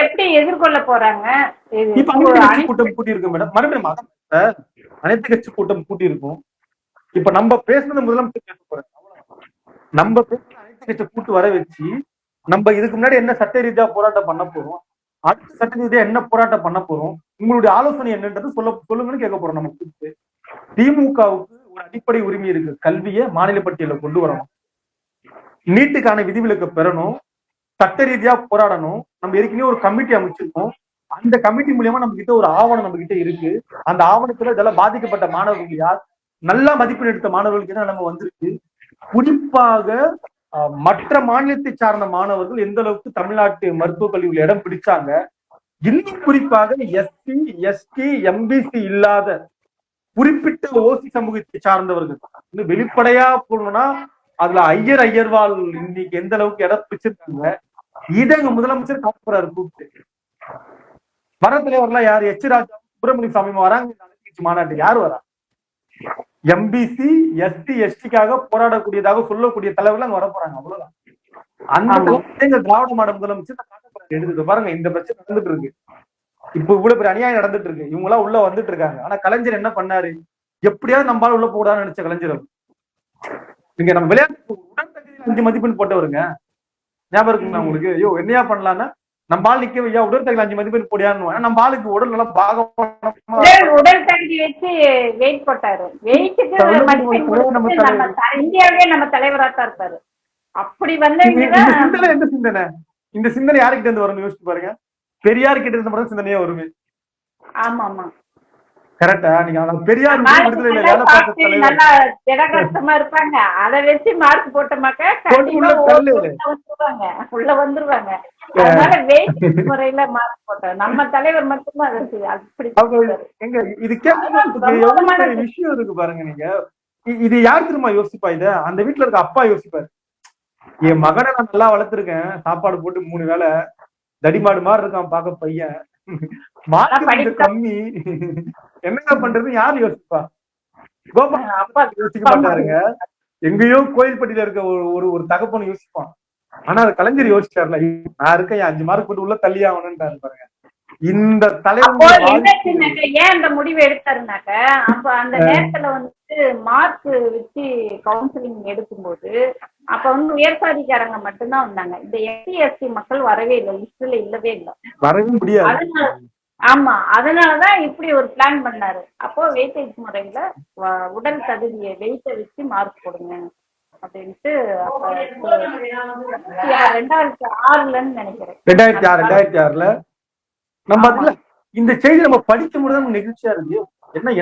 S1: எப்படி எதிர்கொள்ள போறாங்க?
S2: இப்ப அனைத்து கட்சி கூட்டம் கூட்டி இருக்கு மேடம். மறுபடியும் அனைத்து கட்சி கூட்டம் கூட்டி இருக்கும். இப்ப நம்ம பேசுனது முதலமைச்சர் பேச போறாங்க. நம்ம பேசுன அனைத்து கட்சி கூட்டு வர வச்சு நம்ம இதுக்கு முன்னாடி என்ன சட்ட ரீதியா போராட்டம் பண்ண போறோம், அடுத்த சட்ட ரீதியா என்ன போராட்டம் பண்ண போறோம், உங்களுடைய ஆலோசனை என்னன்றது சொல்லுங்கன்னு கேட்க போறோம். நம்ம கூப்பிட்டு திமுகவுக்கு ஒரு அடிப்படை உரிமை இருக்கு. கல்வியை மாநில பட்டியல கொண்டு வரணும், நீட்டுக்கான விதிவிலக்கு பெறணும், சட்ட ரீதியா போராடணும். நம்ம ஏற்கனவே ஒரு கமிட்டி அமைச்சிருக்கோம். அந்த கமிட்டி மூலியமா நம்ம கிட்ட ஒரு ஆவணம் நம்ம கிட்ட இருக்கு. அந்த ஆவணத்துல இதெல்லாம் பாதிக்கப்பட்ட மாணவர்கள் யார், நல்லா மதிப்பெண் எடுத்த மாணவர்களுக்கு என்ன நம்ம வந்திருக்கு, குறிப்பாக மற்ற மாநிலத்தை சார்ந்த மாணவர்கள் எந்த அளவுக்கு தமிழ்நாட்டு மருத்துவக் கல்வியில் இடம் பிடிச்சாங்க, இன்னும் குறிப்பாக எஸ்சி எஸ்டி எம்பிசி இல்லாத குறிப்பிட்ட ஓசி சமூகத்தை சார்ந்தவர்கள் இன்னும் வெளிப்படையா போகணும்னா அதுல ஐயர்வாள் இன்னைக்கு எந்த அளவுக்கு இடம் பிடிச்சிருக்காங்க, இதை எங்க முதலமைச்சர் காட்டுறாரு. கூப்பிட்டு வர தலைவர்லாம் யாரு? எச் ராஜா, சுப்பிரமணிய சாமி வராங்க மாநாட்டு. யாரு வரா? எம்பிசி எஸ்டி எஸ்டிக்காக போராடக்கூடியதாக சொல்லக்கூடிய தலைவர்கள் அங்க வர போறாங்க. அவ்வளவுதான். அந்த திராவிட மாடல் முதலமைச்சர் எடுத்துட்டு பாருங்க. இந்த பிரச்சனை நடந்துட்டு இருக்கு. இப்ப இவ்வளவு பெரிய அநியாயம் நடந்துட்டு இருக்கு. இவங்க எல்லாம் உள்ள வந்துட்டு இருக்காங்க. ஆனா கலைஞர் என்ன பண்ணாரு? எப்படியாவது நம்மளால உள்ள போடான்னு நினைச்ச கலைஞர். நீங்க நம்ம விளையாட்டு உடற்தகுதியில் 5 மதிப்பெண் போட்டவருங்க. ஞாபகம் இருக்குங்களா உங்களுக்கு? ஐயோ என்னையா பண்ணலான்னா நம்ம ஆள் நிக்க வையா, உடற்தகுதியில் 5 மதிப்பெண் போடியான்னு. நம்ம ஆளுக்கு உடல் நல்லா
S1: உடல் தகுதி வச்சு வெயிட் போட்டாரு. இந்தியாவே நம்ம தலைவரா தான் இருப்பாரு. அப்படி வந்து
S2: எந்த சிந்தனை, இந்த சிந்தனை யாருக்கிட்ட இருந்து வரும்னு யோசிச்சு பாருங்க. பெரியார் கிட்ட இருந்து மட்டும் சிந்தனையா வருமே.
S1: ஆமா ஆமா
S2: கரெக்டா? நீங்க பெரியார்
S1: நல்லா திடகாசமா இருப்பாங்க. அதை வச்சு மார்க் போட்டமாக்க உள்ள வந்துருவாங்க. அதனால வெயிட் முறையில மார்க் போட்டோம். நம்ம தலைவர் மட்டும்தான் அப்படி
S2: இது கேட்க விஷயம் இருக்கு பாருங்க. நீங்க இது யார் திரும்ப யோசிப்பா? இத அந்த வீட்டுல இருக்க அப்பா யோசிப்பாரு. என் மகனை நான் நல்லா வளர்த்திருக்கேன், சாப்பாடு போட்டு 3 வேளை, தடிமாடு மாதிரி இருக்கான் பாக்க பையன், மார்க் கம்மி, என்னங்க பண்றது யாரு யோசிப்பா? கோபால் அப்பா யோசிக்க மாட்டாருங்க. எங்கேயோ கோயில்பட்டியில இருக்க ஒரு தகப்பன் யோசிப்பான். ஆனா அது கலைஞர் யோசிச்சார்ல, நான் இருக்கேன் 5 மார்க் போட்டு உள்ள தள்ளி ஆகணும்னு பாருங்க. இந்த தலைவர்
S1: ஏன் அந்த முடிவு எடுத்தாருனாக்க, அப்ப அந்த நேரத்துல வந்துட்டு மார்க் வச்சு கவுன்சிலிங் எடுக்கும்போது அப்ப வந்து உயர்சாதிக்காரங்க மட்டும்தான் வந்தாங்க. இந்த எஸ்சி எஸ்டி மக்கள் வரவே இல்லை, லிஸ்ட்ல இல்லவே இல்லை, வரவே முடியாது. ஆமா, அதனாலதான் இப்படி ஒரு பிளான் பண்ணாரு. அப்போ வெயிட்டேஜ் முறையில உடல் தகுதியை வெயிட்ட வச்சு மார்க் போடுங்க அப்படின்ட்டு 2006லன்னு நினைக்கிறேன். 2006
S2: நம்ம அதுல இந்த செய்தி நம்ம படிக்கும் போது நெகிழ்ச்சியா இருக்கு.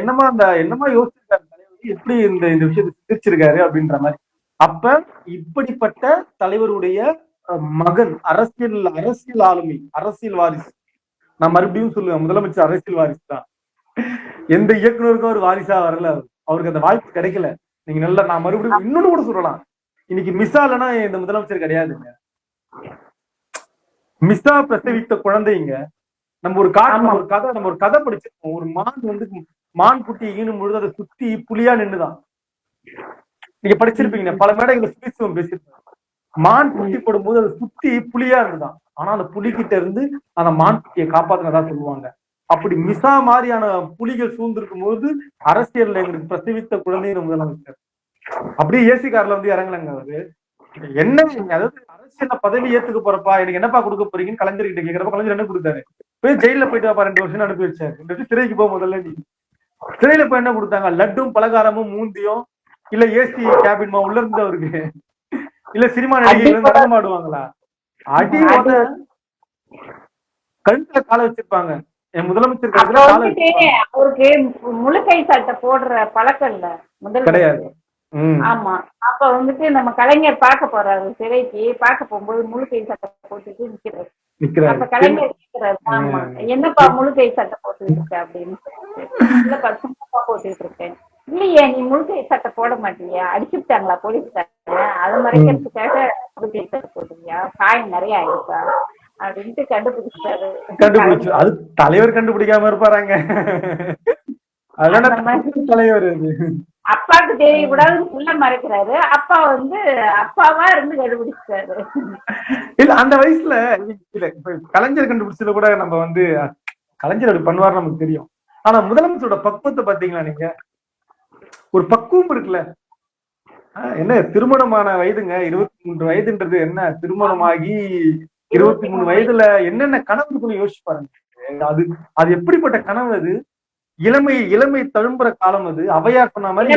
S2: என்னமா யோசிச்சிருக்காரு தலைவர், எப்படி இந்த விஷயத்தை சிரிச்சிருக்காரு அப்படின்ற மாதிரி. அப்ப இப்படிப்பட்ட தலைவருடைய மகன் அரசியல் ஆளுமை, அரசியல் வாரிசு. நான் மறுபடியும் சொல்லுவேன், முதலமைச்சர் அரசியல் வாரிசு தான். எந்த இயக்குனருக்கும் ஒரு வாரிசா வரல, அவருக்கு அந்த வாய்ப்பு கிடைக்கல. நீங்க நல்லா, நான் மறுபடியும் இன்னொன்னு கூட சொல்லலாம், இன்னைக்கு மிஸ்ஸாலனா இந்த முதலமைச்சர் கிடையாதுங்க. மிஸ்ஸா பிரசவித்த குழந்தைங்க. நம்ம ஒரு கதை படிச்சிருக்கோம். ஒரு மான் குட்டி ஈனும் பொழுது அதை சுத்தி புலியா நின்னுதான். நீங்க படிச்சிருப்பீங்க, பல மேடைகளை சுவிசுவம் பேசிருப்பாங்க. மான் குட்டி போடும்போது அதை சுத்தி புலியா இருந்துதான். ஆனா அந்த புலிகிட்ட இருந்து அந்த மான் குட்டியை காப்பாத்தினதா சொல்லுவாங்க. அப்படி மிசா மாதிரியான புலிகள் சூழ்ந்திருக்கும் போது அரசியல்ல எங்களுக்கு பிரசவித்த குழந்தைங்க முதலமைச்சர். அப்படியே ஏசி கார்ல வந்து இறங்கலங்க அவரு. என்ன அதாவது அரசியல்ல பதவி ஏத்துக்க போறப்பா, எனக்கு என்னப்பா கொடுக்க போறீங்கன்னு கலைஞர்கிட்ட கேக்குறப்ப கலைஞர் என்ன கொடுத்தாரு? போய் ஜெயில போயிட்டு வாப்பா 2 வருஷம் அனுப்பி வச்சாரு. 2 வருஷம் சிறைக்கு போக முதல்ல நீ. சிறையில போய் என்ன கொடுத்தாங்க? லட்டும் பலகாரமும் மூந்தியும், இல்ல ஏசி கேபின்மா உள்ள இருந்து அவருக்கு, இல்ல சினிமா நடிகைகள் நடனம் ஆடுவாங்களா? அடி கழுத்துல கால வச்சிருப்பாங்க. என் முதலமைச்சர் கழுத்துல கால வச்சிருப்பாங்க.
S1: அவருக்கு முழுக்கை சட்டை போடுற பழக்கம் இல்ல முதல்
S2: கிடையாது.
S1: ஆமா. அப்ப வந்துட்டு நம்ம கலைஞர் பார்க்க போறாரு, சிறைக்கு பார்க்க போகும்போது முழுக்கை சட்டை போட்டுட்டு நிக்கிறாரு. அப்ப கலைஞர் கேட்கிறாரு, ஆமா என்னப்பா முழுக்கை சட்டை போட்டு இருக்க அப்படின்னு. இல்லப்பா சும்மா போட்டுட்டு இருக்கேன். இல்லையே நீ முழுக்கை சட்டை போட மாட்டியா, அடிச்சுட்டாங்களா போலீஸ்காரங்க, அதை மறைக்கிறதுக்காக முழுக்கை சட்டை போட்டுவியா, காயம் நிறைய ஆயிடுச்சா அப்படின்ட்டு கண்டுபிடிச்சாரு.
S2: கண்டுபிடிச்சு அது தலைவர் கண்டுபிடிக்காம இருப்பாராங்க. அதனால தலைவர்
S1: அப்பாவுக்கு தெரியக்கூடாது உள்ள மறைக்கிறாரு, அப்பா வந்து அப்பாவா இருந்து கண்டுபிடிச்சாரு.
S2: இல்ல அந்த வயசுல இல்ல கலைஞர் கண்டுபிடிச்சதுல கூட நம்ம வந்து கலைஞர் அப்படி பண்ணுவாரு நமக்கு தெரியும். ஆனா முதலமைச்சரோட பக்குவத்தை பாத்தீங்களா நீங்க? ஒரு பக்குவம் இருக்குல்ல. என்ன திருமணமான வயதுங்க 23 வயதுன்றது என்ன? திருமணமாகி 23 வயதுல என்னென்ன கனவு இருக்குன்னு யோசிச்சு பாருங்க. அது அது எப்படிப்பட்ட கனவு? அது இளமை தழும்புற காலம். அது அவையார் சொன்ன மாதிரி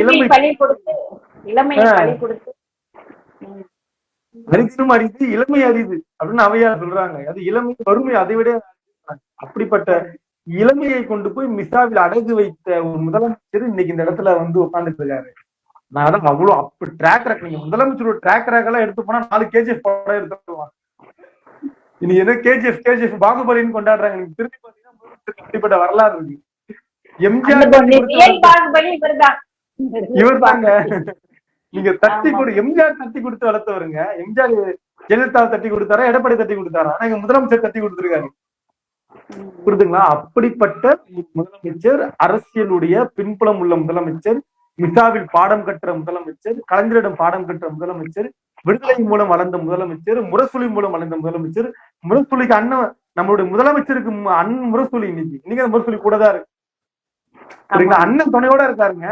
S2: அரிதினும் அரிது இளமை அரிது அப்படின்னு அவையார் சொல்றாங்க. அது இளமை வறுமை அதை விட. அப்படிப்பட்ட இளமையை கொண்டு போய் மிசாவில் அடகு வைத்த ஒரு முதலமைச்சர் இன்னைக்கு இந்த இடத்துல வந்து உட்கார்ந்துட்டு இருக்காரு. நான் அதான் அவ்வளவு அப்படி ட்ராக் ரேக், நீங்க முதலமைச்சரோட ட்ராக் ரேக் எல்லாம் எடுத்து போனா 4 KGF படம் எடுத்துருவாங்க. இனி ஏதோ KGF பாகுபலின்னு கொண்டாடுறாங்க. நீங்க திரும்பி பாத்தீங்கன்னா அப்படிப்பட்ட வரலாறு இருக்கு. எம்ஜிஆர் இவர் தாங்க. நீங்க எம்ஜிஆர் தட்டி கொடுத்து வளர்த்தவருங்க. எம்ஜிஆர் ஜெயலலிதா தட்டி கொடுத்தாரா, எடப்பாடி தட்டி கொடுத்தாரா? ஆனா எங்க முதலமைச்சர் தட்டி கொடுத்திருக்காரு. புரியுதுங்களா? அப்படிப்பட்ட முதலமைச்சர், அரசியலுடைய பின்புலம் உள்ள முதலமைச்சர், மிசாவில் பாடம் கற்ற முதலமைச்சர், கலைஞரிடம் பாடம் கற்ற முதலமைச்சர், விடுதலை மூலம் வளர்ந்த முதலமைச்சர், முரசொலி மூலம் வளர்ந்த முதலமைச்சர். முரசொலிக்கு அண்ணன் நம்மளுடைய முதலமைச்சருக்கு அண்ணன் முரசொலி இன்னைக்கு அந்த முரசொலி கூட தான் இருக்கு. சரிங்களா? அண்ணன் துணையோட இருக்காருங்க.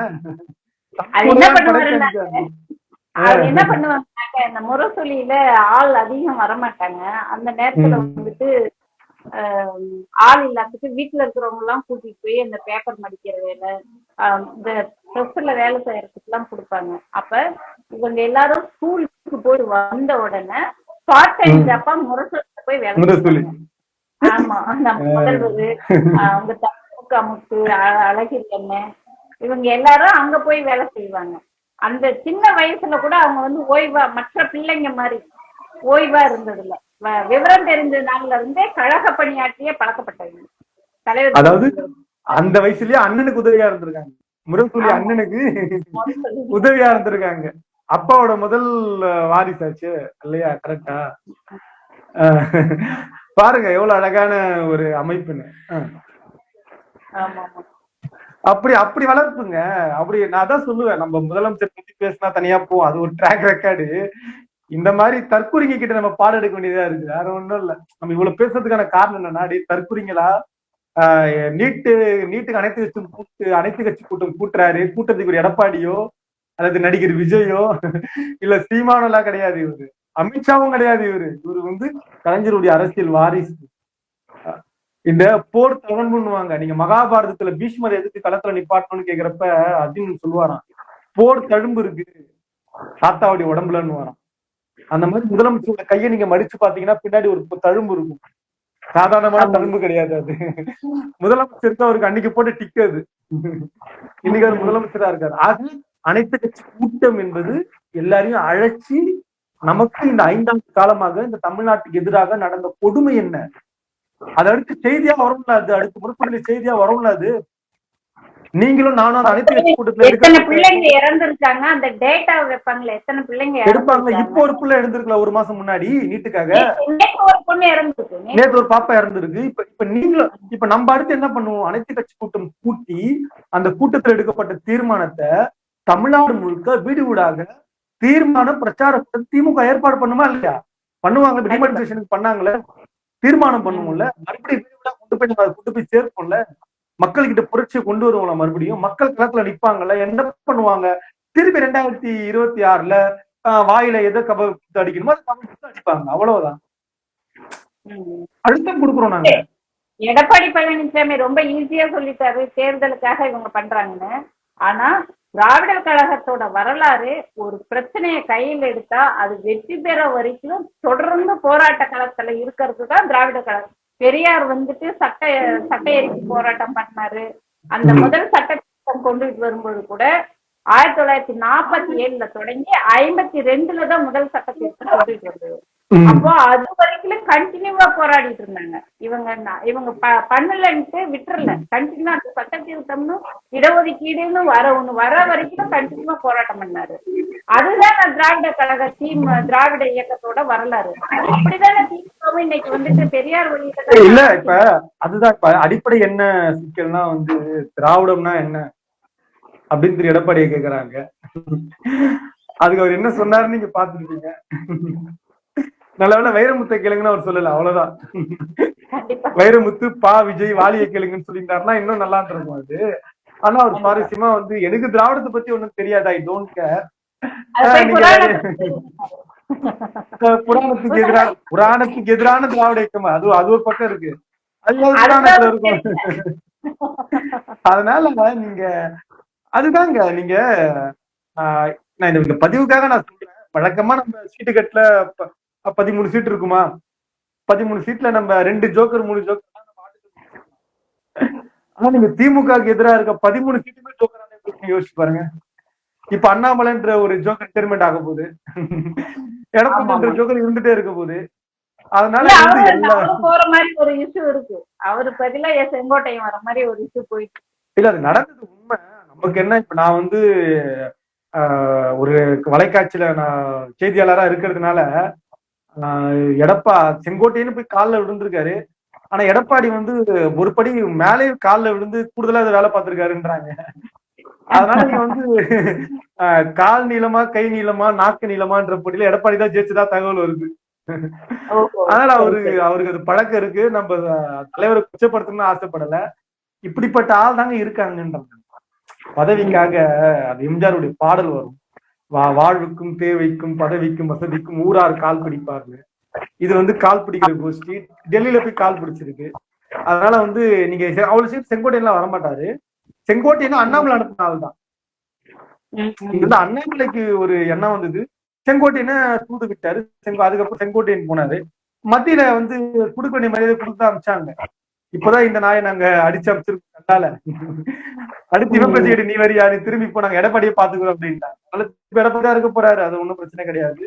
S1: என்ன பண்ணுவாங்க, இந்த முரசொலியில ஆள் அதிகம் வரமாட்டாங்க. அந்த நேரத்துல வந்துட்டு ஆள் இல்லாததுக்கு வீட்டுல இருக்கிறவங்க எல்லாம் கூட்டிட்டு போய் அந்த பேப்பர் மடிக்கிற வேலை, இந்த ப்ரெஸ்ல வேலை செய்யறதுக்கு எல்லாம் கொடுப்பாங்க. அப்ப இவங்க எல்லாரும் ஸ்கூலுக்கு போய் வந்த உடனே பார்ட் டைம் ஜாப்பா முரசொலியில போய் வேலை செய்வாங்க. ஆமா, நம்ம முதல்வர், அவங்க அமுத்து, அழகிரி அண்ணன், இவங்க எல்லாரும் அங்க போய் வேலை செய்வாங்க. அந்த சின்ன வயசுல கூட அவங்க வந்து ஓய்வா, மற்ற பிள்ளைங்க மாதிரி ஓய்வா இருந்ததில்ல. விவரம் தெரிஞ்ச நாள்ல இருந்தே கழக பணியாற்றிய பழக்கப்பட்டவங்க தலைவர்.
S2: அதாவது அந்த வயசுலயே அண்ணனுக்கு உதவியா இருந்திருக்காங்க. முரசொலி அண்ணனுக்கு உதவியா இருந்திருக்காங்க. அப்பாவோட முதல் வாரிசாச்சு இல்லையா? கரெக்டா? பாருங்க எவ்வளவு அழகான ஒரு அமைப்புன்னு. அப்படி வளர்ப்புங்க. அப்படி நான் தான் சொல்லுவேன், நம்ம முதலமைச்சர் பத்தி பேசினா தனியா போவோம், அது ஒரு ட்ராக் ரெக்கார்டு. இந்த மாதிரி தற்குறிங்க கிட்ட நம்ம பாடம் எடுக்க வேண்டியதா இருக்கு. வேற ஒண்ணும் இல்ல. நம்ம இவ்வளவு பேசுறதுக்கான காரணம் என்னன்னா, தற்குறிங்களா நீட்டுக்கு அனைத்து கட்சி கூட்டம் கூட்டுறாரு. கூட்டத்துக்கு ஒரு எடப்பாடியோ அல்லது நடிகர் விஜயோ இல்ல சீமானோ எல்லாம் கிடையாது. இவரு அமித்ஷாவும் கிடையாது. இவரு வந்து கலைஞருடைய அரசியல் வாரிசு. இந்த போர் தவன் பண்ணுவாங்க. நீங்க மகாபாரதத்துல பீஷ்மர் எதுக்கு களத்துல நிப்பாட்டணும்னு கேக்குறப்ப அர்ஜுனன் சொல்லுவாராம், போர் தழும்பு இருக்கு தாத்தாவுடைய உடம்புலன்னு வரான். அந்த மாதிரி முதலமைச்சரோட கையை நீங்க மடிச்சு பாத்தீங்கன்னா பின்னாடி ஒரு தழும்பு இருக்கும். சாதாரணமான தழும்பு கிடையாது அது. முதலமைச்சருக்கு அவருக்கு அன்னைக்கு போட்ட டிக் அது. இன்னைக்கு அவர் முதலமைச்சரா இருக்காரு. ஆக அனைத்து கட்சி கூட்டம் என்பது எல்லாரையும் அழைச்சி நமக்கு இந்த 5 ஆண்டு காலமாக இந்த தமிழ்நாட்டுக்கு எதிராக நடந்த கொடுமை என்ன, அது அடுத்து செய்தியா வரும்ல, அது அடுத்து முற்படுத்த செய்தியா வரும்ல. அது நீங்களும் நானும் அந்த அனைத்து கட்சி கூட்டத்துல
S1: எத்தனை பிள்ளைங்க இறந்துருக்காங்க அந்த டேட்டா வைப்பாங்களே, எத்தனை பிள்ளைங்க
S2: எடுப்பாங்க. இப்போ ஒரு பிள்ளை இறந்துருக்கலாம் 1 மாசம் முன்னாடி நீட்டுக்காக.
S1: ஒரு பொண்ணு இறந்துருக்கு,
S2: நேற்று ஒரு பாப்பா இறந்துருக்கு. இப்ப நீங்களும் இப்ப நம்ம அடுத்து என்ன பண்ணுவோம்? அனைத்து கட்சி கூட்டம் கூட்டி அந்த கூட்டத்தில் எடுக்கப்பட்ட தீர்மானத்தை தமிழ்நாடு முழுக்க வீடு வீடாக தீர்மானம் பிரச்சாரத்தை திமுக ஏற்பாடு பண்ணுமா இல்லையா? பண்ணுவாங்க. டிமானிசேஷனுக்கு பண்ணாங்களே, தீர்மானம் பண்ணுவோம்ல, மறுபடியும் கொண்டு போய் சேர்ப்போம்ல, மக்கள்கிட்ட புரட்சியை கொண்டு வருவோம்ல, மறுபடியும் மக்கள் களத்துல நிப்பாங்கல்ல, என்ன பண்ணுவாங்க? திருப்பி 2026ல வாயில எதை கப அடிக்கணுமோ அதை கப அடிப்பாங்க, அவ்வளவுதான். அழுத்தம் கொடுக்குறோம் நாங்க.
S1: எடப்பாடி பழனிசாமி ரொம்ப ஈஸியா சொல்லிட்டாரு தேர்தலுக்காக இவங்க பண்றாங்கன்னு. ஆனா திராவிடர் கழகத்தோட வரலாறு, ஒரு பிரச்சனையை கையில் எடுத்தா அது வெற்றி பெற வரைக்கும் தொடர்ந்து போராட்ட களத்துல இருக்கிறது தான் திராவிடர் கழகம். பெரியார் வந்துட்டு சட்ட எரிப்பு போராட்டம் பண்ணாரு. அந்த முதல் சட்ட திட்டம் கொண்டுட்டு வரும்போது கூட 1947ல தொடங்கி 52ல தான் முதல் சட்ட திட்டம் கொண்டுட்டு வந்தது. அப்போ அது வரைக்கும் கண்டினியூவா போராடிட்டு இருந்தாங்க. இவங்க பண்ணலன்ட்டு விட்டுறல, கண்டினியூவா சட்ட திருத்தம்னு இடஒதுக்கீடுன்னு வர வரைக்கும் கண்டினியூவா போராட்டம் பண்ணாரு. அதுதான் திராவிட கழக திராவிட இயக்கத்தோட வரலாறு. இப்படிதானே திமுகவும் இன்னைக்கு வந்துட்டு பெரியார் வழியில
S2: இல்ல. இப்ப அதுதான் இப்ப அடிப்படை என்ன சிக்கல்னா வந்து திராவிடம்னா என்ன அப்படின்னு திரு எடப்பாடியை கேக்குறாங்க. அதுக்கு அவர் என்ன சொன்னாருன்னு நீங்க பாத்துருக்கீங்க. நல்லவேளை வைரமுத்தை கேளுங்கன்னு அவர் சொல்லல, அவ்வளவுதான். வைரமுத்து பா விஜய் வாலியை கேளுங்கன்னு சொல்லியிருந்தாருன்னா இன்னும் நல்லா இருக்கும் அது. ஆனா அவர் சுவாரஸ்யமா வந்து எனக்கு திராவிடத்தை பத்தி ஒண்ணும் தெரியாது, ஐ டோன்ட் கேர், புராணத்துக்கு எதிரான திராவிட இயக்கம் அது ஒரு பக்கம் இருக்கு, அது புராணத்துல இருக்கும். அதனால நீங்க அதுதாங்க நீங்க நான் இந்த பதிவுக்காக நான் சொல்றேன். வழக்கமா நம்ம சீட்டு கட்டுல 13 சீட் இருக்குமா, 13 சீட்ல நம்ம 2 ஜோக்கர் 3 ஜோக்கர். ஆனா நீங்க திமுகவுக்கு எதிராக இருக்க 13 சீட்டுமே ஜோக்கர் யோசிச்சு பாருங்க. இப்ப அண்ணாமலைன்ற ஒரு ஜோக்கர் எக்ஸ்பெரிமெண்ட் ஆக போகுது, எடப்பாடி ஜோக்கர் இருந்துட்டே இருக்க போகுது. அதனால
S1: போற மாதிரி ஒரு இஷ்யூ இருக்கு, அவரு பதிலா செங்கோட்டையன் வர மாதிரி ஒரு இஷ்யூ போயிட்டு
S2: இல்ல. அது நடந்தது உண்மை. நமக்கு என்ன, இப்ப நான் வந்து ஒரு வலைக்காட்சியில நான் செய்தியாளரா இருக்கிறதுனால செங்கோட்டையன்னு போய் காலில் விழுந்திருக்காரு. ஆனா எடப்பாடி வந்து ஒரு படி மேலே காலில் விழுந்து கூடுதலா அதை வேலை பார்த்திருக்காருன்றாங்க. அதனால நீங்க வந்து கால் நீளமா கை நீளமா நாக்கு நீளமான்ற போட்டியில எடப்பாடி தான் ஜெயிச்சதா தகவல் வருது. அதனால அவருக்கு அது பழக்கம் இருக்கு. நம்ம தலைவரை குச்சப்படுத்தணும்னு ஆசைப்படல, இப்படிப்பட்ட ஆள் தாங்க இருக்காங்கன்றாங்க. பதவிக்காக அது எம்ஜிஆருடைய பாடல் வரும், வாழ்வுக்கும் தேவைக்கும் பதவிக்கும் வசதிக்கும் ஊரார் கால் பிடிப்பார்னு. இது வந்து கால் பிடிக்கிற கோஷ்டி டெல்லியில போய் கால் பிடிச்சிருக்கு. அதனால வந்து நீங்க அவ்வளவு சீட் செங்கோட்டையெல்லாம் வரமாட்டாரு. செங்கோட்டையன் அண்ணாமலை அனுப்பின ஆள் தான். அண்ணாமலைக்கு ஒரு எண்ணம் வந்தது, செங்கோட்டையனை தூது விட்டாரு. அதுக்கப்புறம் செங்கோட்டையன் போனாரு. மத்தியில வந்து குடுக்க வேண்டிய மரியாதை கொடுத்து அமிச்சாங்க. இப்பதான் இந்த நாயை நாங்க அடிச்சு அமைச்சிருக்கோம், கண்டால அடுத்து இவன் பேசிட்டு நீ வரியா, நீ திரும்பி போனாங்க எடப்பாடியை பாத்துக்கிறோம் அப்படின்ட்டாங்க. எடப்பாடியா இருக்க போறாரு, அது ஒண்ணும் பிரச்சனை கிடையாது.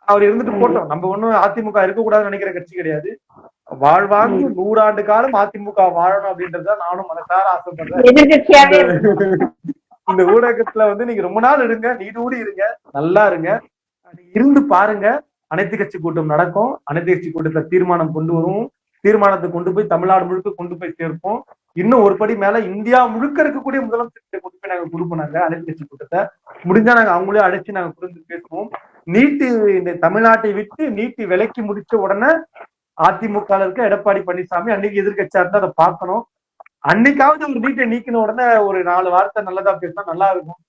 S2: அவர் இருந்துட்டு போட்டோம். நம்ம ஒண்ணும் அதிமுக இருக்கக்கூடாதுன்னு நினைக்கிற கட்சி கிடையாது. வாழ்வாங்கு 100 ஆண்டு காலம் அதிமுக வாழணும் அப்படின்றத நானும் மனசார ஆசைப்படுறேன். இந்த ஊடகத்துல வந்து நீங்க ரொம்ப நாள் இருங்க, நீடூடி இருங்க, நல்லா இருங்க, இருந்து பாருங்க. அனைத்து கட்சி கூட்டம் நடக்கும், அனைத்து கட்சி கூட்டத்துல தீர்மானம் கொண்டு வருவோம், தீர்மானத்தை கொண்டு போய் தமிழ்நாடு முழுக்க கொண்டு போய் சேர்ப்போம். இன்னும் ஒரு படி மேல இந்தியா முழுக்க இருக்கக்கூடிய முதலமைச்சர்கிட்ட கொண்டு போய் நாங்க கொடுப்போம். அனைத்து கட்சி கூட்டத்தை முடிஞ்சா நாங்க அவங்களே அழைச்சு நாங்க புரிந்து பேசுவோம். நீட்டு இந்த தமிழ்நாட்டை விட்டு நீட்டு விலக்கி முடிச்ச உடனே அதிமுக இருக்க எடப்பாடி பழனிசாமி அன்னைக்கு எதிர்கட்சியா இருந்தா அதை பார்க்கணும். அன்னைக்காவது ஒரு நீட்டை நீக்கின உடனே ஒரு 4 வார்த்தை நல்லதா பேசினா நல்லா இருக்கும்.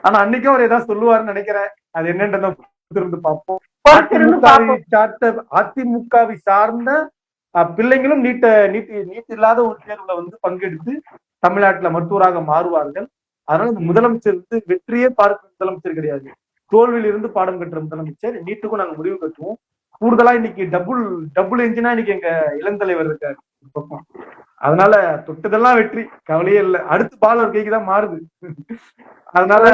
S2: ஆனா அன்னைக்கும் அவர் ஏதாவது சொல்லுவாருன்னு நினைக்கிறேன். அது என்னன்றத இருந்து பார்ப்போம். அதிமுகவை சார்ந்த பிள்ளைங்களும் நீட் இல்லாத ஒரு தேர்வுல வந்து பங்கெடுத்து தமிழ்நாட்டுல மருத்துவராக மாறுவார்கள். அதனால இந்த முதலமைச்சர் வந்து வெற்றியே பார்க்க முதலமைச்சர் கிடையாது, தோல்வியில இருந்து பாடம் கட்டுற முதலமைச்சர். நீட்டுக்கும் நாங்க முடிவு கட்டுவோம். கூடுதலா இன்னைக்கு டபுள் என்ஜினா இன்னைக்கு எங்க இளந்தலைவர் இருக்காரு பக்கம். அதனால தொட்டதெல்லாம் வெற்றி, கவலையே இல்லை. அடுத்து பால் ஒரு கைக்கு தான் மாறுது. அதனால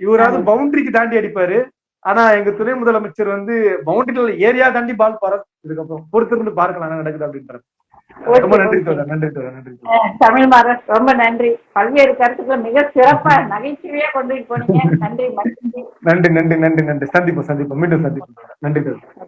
S2: இவராவது பவுண்டரிக்கு தாண்டி அடிப்பாரு. ஆனா எங்க துணை முதலமைச்சர் வந்து பவுண்டரியில ஏரியா தாண்டி பால் பாரு. இதுக்கப்புறம் பொறுத்திருந்து பார்க்கலாம் என்ன நடக்குது அப்படின்றது. ரொம்ப நன்றி தோழர், நன்றி தோழர், நன்றி.
S1: தமிழ்மாறன் ரொம்ப நன்றி. பல்வேறு கருத்துக்களை மிக சிறப்பா நகைச்சுவையா கொண்டு போனீங்க. நன்றி,
S2: நன்றி, நன்றி, நன்றி, நன்றி. சந்திப்போம், மீண்டும் சந்திப்போம். நன்றி தோழர்.